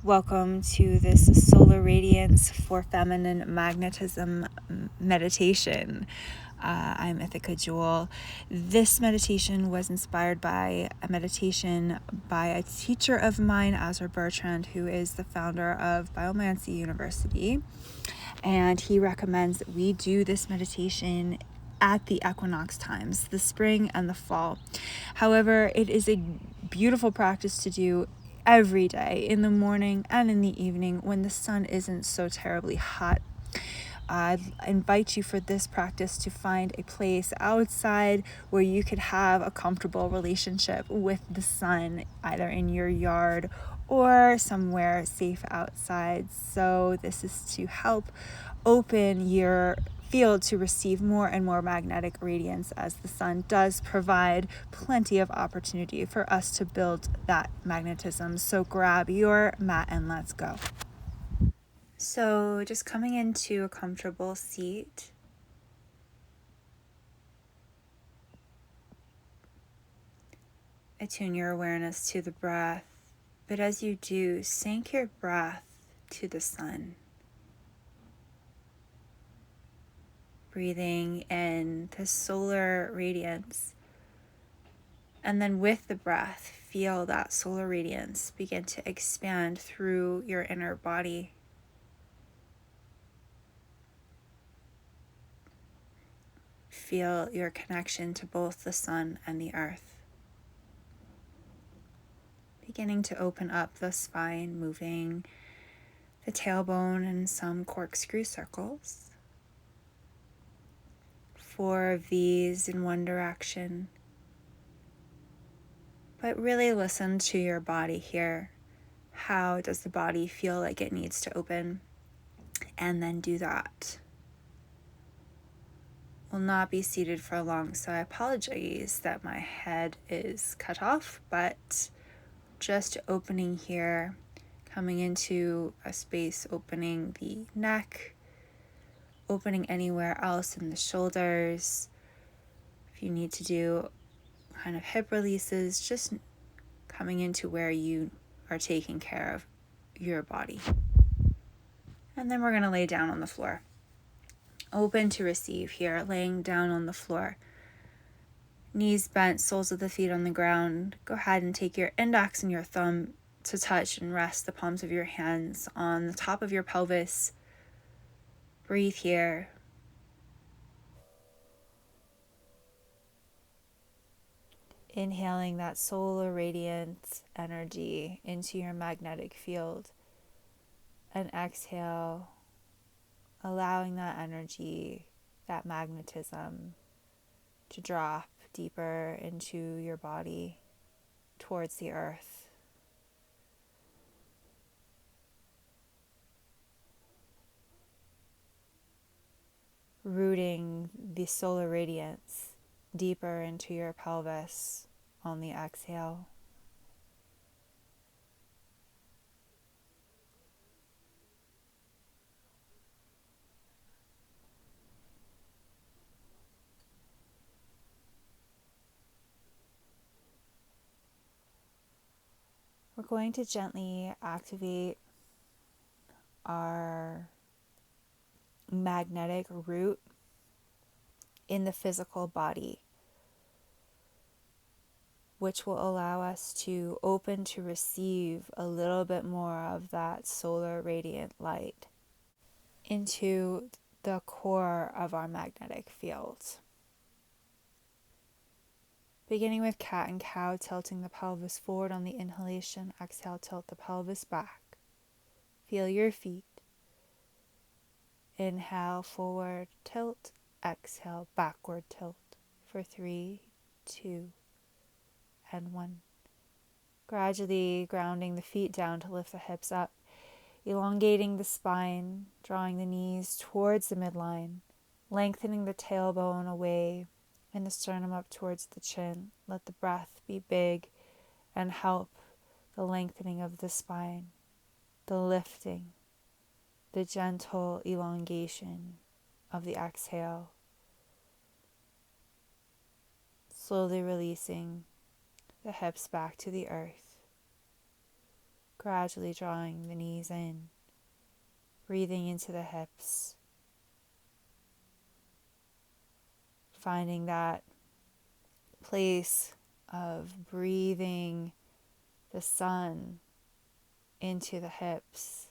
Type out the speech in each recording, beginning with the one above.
Welcome to this solar radiance for feminine magnetism meditation. I'm Ithaca Jewel. This meditation was inspired by a meditation by a teacher of mine, Azra Bertrand, who is the founder of Biomancy University. And he recommends that we do this meditation at the equinox times, the spring and the fall. However, it is a beautiful practice to do every day, in the morning and in the evening when the sun isn't so terribly hot. I invite you for this practice to find a place outside where you could have a comfortable relationship with the sun, either in your yard or somewhere safe outside. So this is to help open your field to receive more and more magnetic radiance, as the sun does provide plenty of opportunity for us to build that magnetism. So grab your mat and let's go. So just coming into a comfortable seat. Attune your awareness to the breath, but as you do, sync your breath to the sun. Breathing in the solar radiance. And then with the breath, feel that solar radiance begin to expand through your inner body. Feel your connection to both the sun and the earth. Beginning to open up the spine, moving the tailbone in some corkscrew circles. 4 V's in one direction. But really listen to your body here. How does the body feel like it needs to open? And then do that. Will not be seated for long, so I apologize that my head is cut off, but just opening here, coming into a space, opening the neck, opening anywhere else in the shoulders. If you need to do kind of hip releases, just coming into where you are taking care of your body. And then we're going to lay down on the floor. Open to receive here, laying down on the floor. Knees bent, soles of the feet on the ground. Go ahead and take your index and your thumb to touch and rest the palms of your hands on the top of your pelvis. Breathe here. Inhaling that solar radiant energy into your magnetic field. And exhale, allowing that energy, that magnetism, to drop deeper into your body towards the earth. Rooting the solar radiance deeper into your pelvis on the exhale. We're going to gently activate our magnetic root in the physical body, which will allow us to open to receive a little bit more of that solar radiant light into the core of our magnetic field. Beginning with cat and cow, tilting the pelvis forward on the inhalation. Exhale, tilt the pelvis back. Feel your feet. Inhale, forward tilt. Exhale, backward tilt for 3, 2, and 1. Gradually grounding the feet down to lift the hips up, elongating the spine, drawing the knees towards the midline, lengthening the tailbone away and the sternum up towards the chin. Let the breath be big and help the lengthening of the spine, the lifting, the gentle elongation of the exhale. Slowly releasing the hips back to the earth. Gradually drawing the knees in, breathing into the hips, finding that place of breathing the sun into the hips,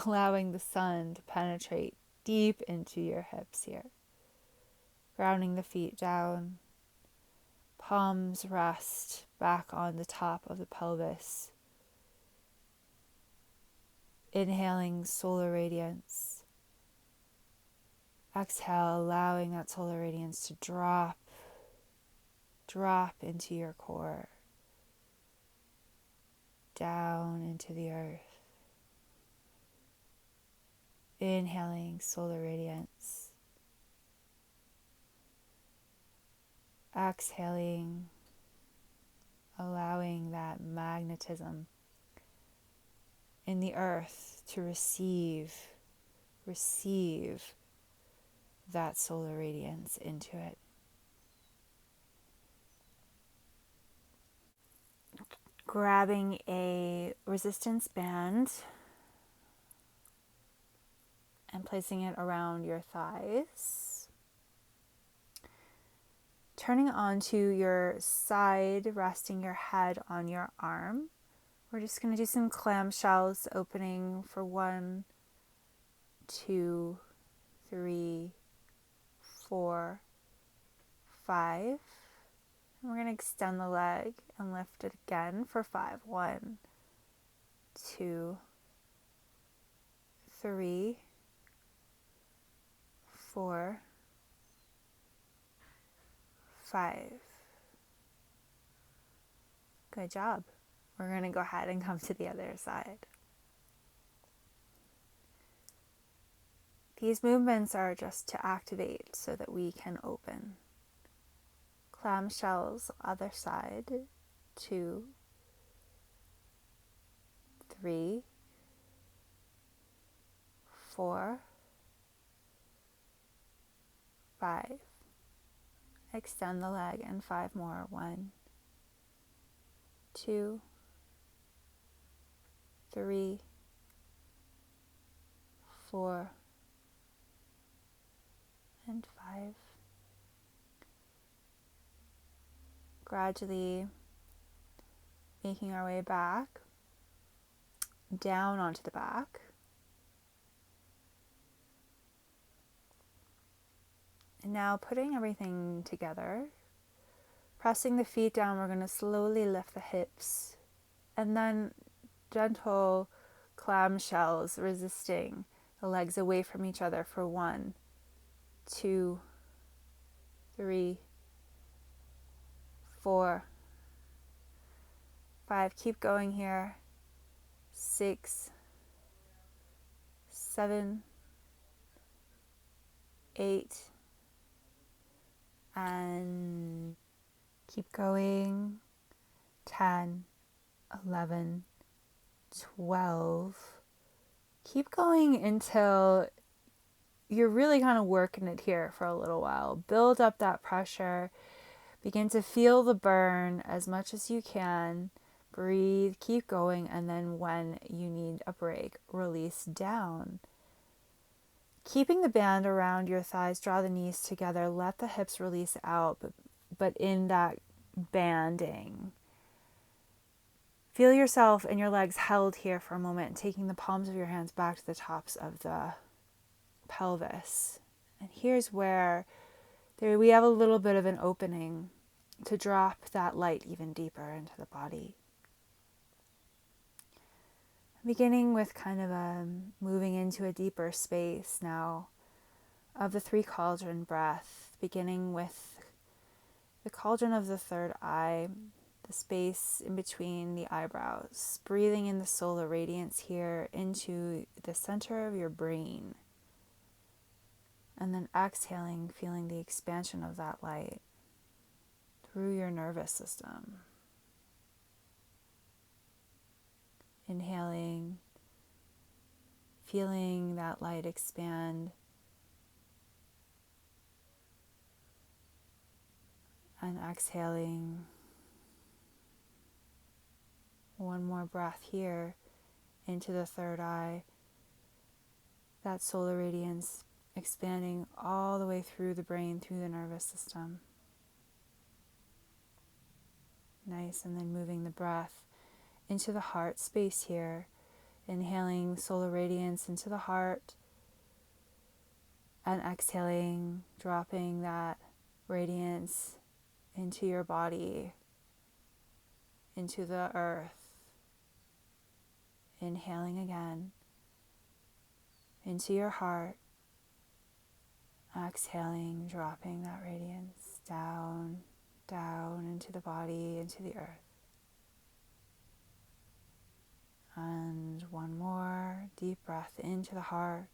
allowing the sun to penetrate deep into your hips here. Grounding the feet down, palms rest back on the top of the pelvis. Inhaling solar radiance. Exhale, allowing that solar radiance to drop into your core, down into the earth. Inhaling solar radiance. Exhaling, allowing that magnetism in the earth to receive that solar radiance into it. Grabbing a resistance band and placing it around your thighs. Turning onto your side, resting your head on your arm. We're just going to do some clamshells, opening for 1, 2, 3, 4, 5. And we're going to extend the leg and lift it again for 5. 1, 2, 3, 4, 5. Good job. We're going to go ahead and come to the other side. These movements are just to activate so that we can open. Clamshells, other side. 2, 3, 4, 5. Extend the leg and 5 more. 1, 2, 3, 4, and 5. Gradually making our way back, down onto the back. And now putting everything together, pressing the feet down, we're going to slowly lift the hips and then gentle clamshells, resisting the legs away from each other for 1, 2, 3, 4, 5. Keep going here. 6, 7, 8, and keep going. 10, 11, 12. Keep going until you're really kind of working it here for a little while. Build up that pressure. Begin to feel the burn as much as you can. Breathe, keep going, and then when you need a break, release down. Keeping the band around your thighs, draw the knees together, let the hips release out, but in that banding. Feel yourself and your legs held here for a moment, taking the palms of your hands back to the tops of the pelvis. And here's where we have a little bit of an opening to drop that light even deeper into the body. Beginning with kind of moving into a deeper space now of the 3 cauldron breath, beginning with the cauldron of the third eye, the space in between the eyebrows, breathing in the solar radiance here into the center of your brain, and then exhaling, feeling the expansion of that light through your nervous system. Inhaling, feeling that light expand, and exhaling. One more breath here, into the third eye, that solar radiance expanding all the way through the brain, through the nervous system. Nice, and then moving the breath into the heart space here, inhaling solar radiance into the heart, and exhaling, dropping that radiance into your body, into the earth. Inhaling again into your heart, exhaling, dropping that radiance down, down into the body, into the earth. And one more deep breath into the heart,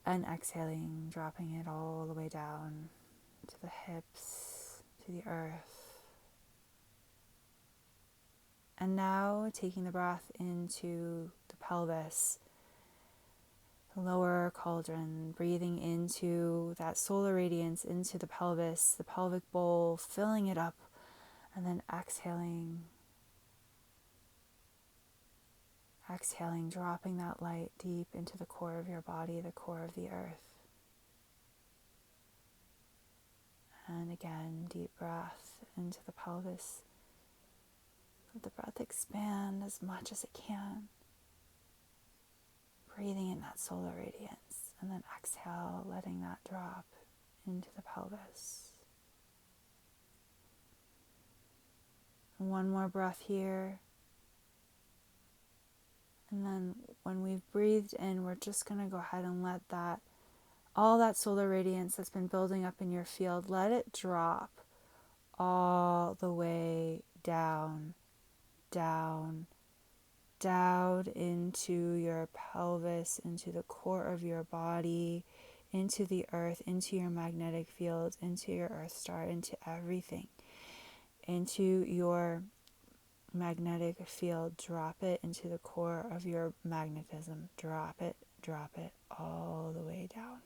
and exhaling, dropping it all the way down to the hips, to the earth. And now taking the breath into the pelvis, the lower cauldron, breathing into that solar radiance into the pelvis, the pelvic bowl, filling it up, and then exhaling, dropping that light deep into the core of your body, the core of the earth. And again, deep breath into the pelvis. Let the breath expand as much as it can. Breathing in that solar radiance, and then exhale, letting that drop into the pelvis. And one more breath here. And then when we've breathed in, we're just going to go ahead and let that, all that solar radiance that's been building up in your field, let it drop all the way down, down, down into your pelvis, into the core of your body, into the earth, into your magnetic field, into your earth star, into everything, into your magnetic field. Drop it into the core of your magnetism. Drop it all the way down.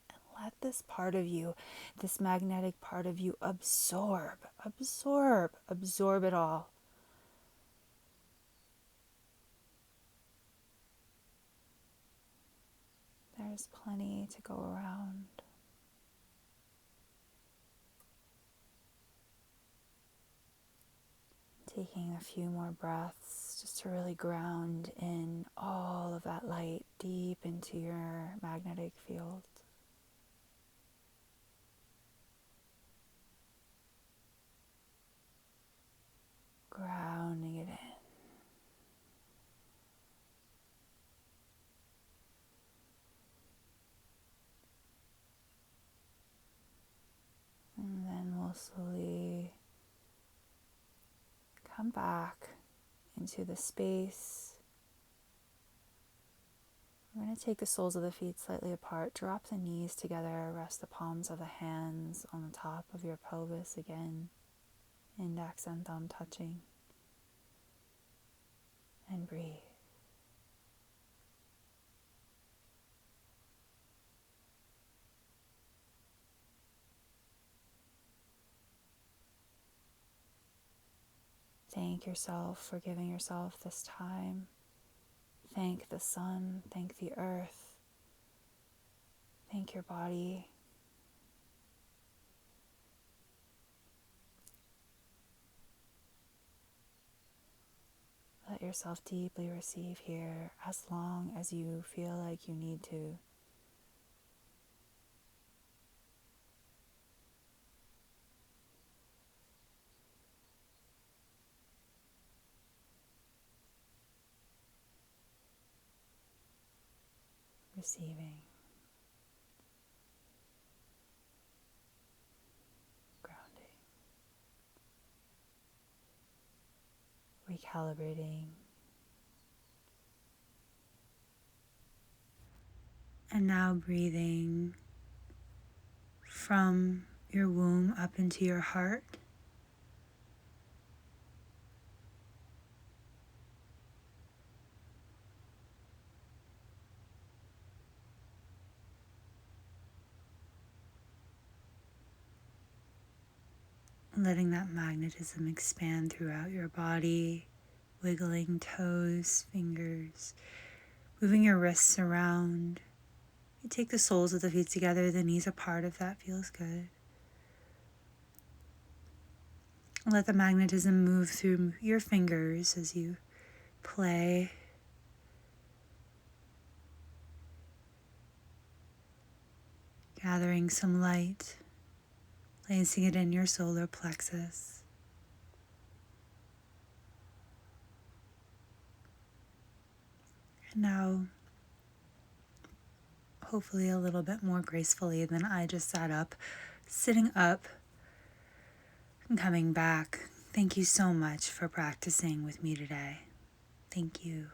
And let this part of you, this magnetic part of you, absorb it all. There's plenty to go around. Taking a few more breaths just to really ground in all of that light deep into your magnetic field. Grounding it in. And then we'll slowly come back into the space. We're going to take the soles of the feet slightly apart, drop the knees together, rest the palms of the hands on the top of your pelvis again, index and thumb touching, and breathe. Thank yourself for giving yourself this time. Thank the sun, thank the earth, thank your body. Let yourself deeply receive here as long as you feel like you need to. Receiving, grounding, recalibrating. And now breathing from your womb up into your heart. Letting that magnetism expand throughout your body, wiggling toes, fingers, moving your wrists around. You take the soles of the feet together, the knees apart if that feels good. Let the magnetism move through your fingers as you play. Gathering some light, placing it in your solar plexus. And now, hopefully a little bit more gracefully than I just sat up, sitting up and coming back. Thank you so much for practicing with me today. Thank you.